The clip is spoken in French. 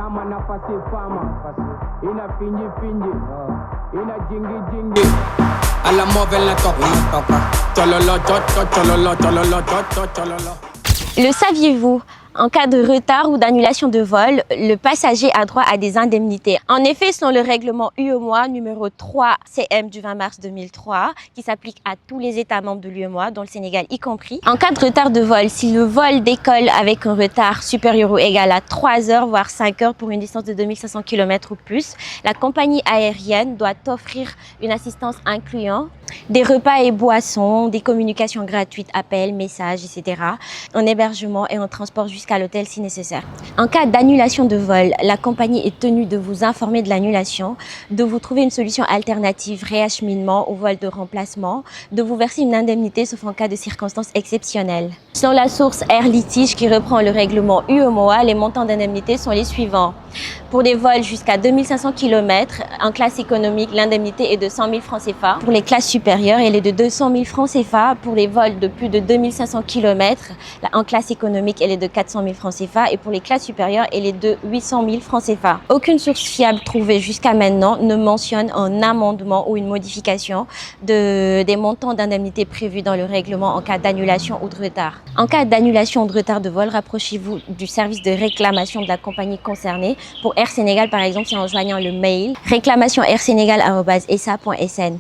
Nama nafasi fama, ina finji finji, ina jingi jingi. A la móvil la toca, chololo, chololo, chololo, chololo. Le saviez-vous? En cas de retard ou d'annulation de vol, le passager a droit à des indemnités. En effet, selon le règlement UEMOA numéro 3 CM du 20 mars 2003, qui s'applique à tous les États membres de l'UEMOA, dont le Sénégal y compris, en cas de retard de vol, si le vol décolle avec un retard supérieur ou égal à 3 heures, voire 5 heures pour une distance de 2500 km ou plus, la compagnie aérienne doit offrir une assistance incluant des repas et boissons, des communications gratuites, appels, messages, etc., un hébergement et un transport jusqu'à l'hôtel si nécessaire. En cas d'annulation de vol, la compagnie est tenue de vous informer de l'annulation, de vous trouver une solution alternative, réacheminement ou vol de remplacement, de vous verser une indemnité sauf en cas de circonstances exceptionnelles. Selon la source Air Litige qui reprend le règlement UEMOA, les montants d'indemnité sont les suivants. Pour des vols jusqu'à 2500 km, en classe économique, l'indemnité est de 100 000 francs CFA. Pour les classes supérieures, elle est de 200 000 francs CFA. Pour les vols de plus de 2500 km, en classe économique, elle est de 400 000 francs CFA. Et pour les classes supérieures, elle est de 800 000 francs CFA. Aucune source fiable trouvée jusqu'à maintenant ne mentionne un amendement ou une modification des montants d'indemnité prévus dans le règlement en cas d'annulation ou de retard. En cas d'annulation ou de retard de vol, rapprochez-vous du service de réclamation de la compagnie concernée. Pour Air Sénégal, par exemple, c'est en joignant le mail réclamation-airsénégal@esa.sn.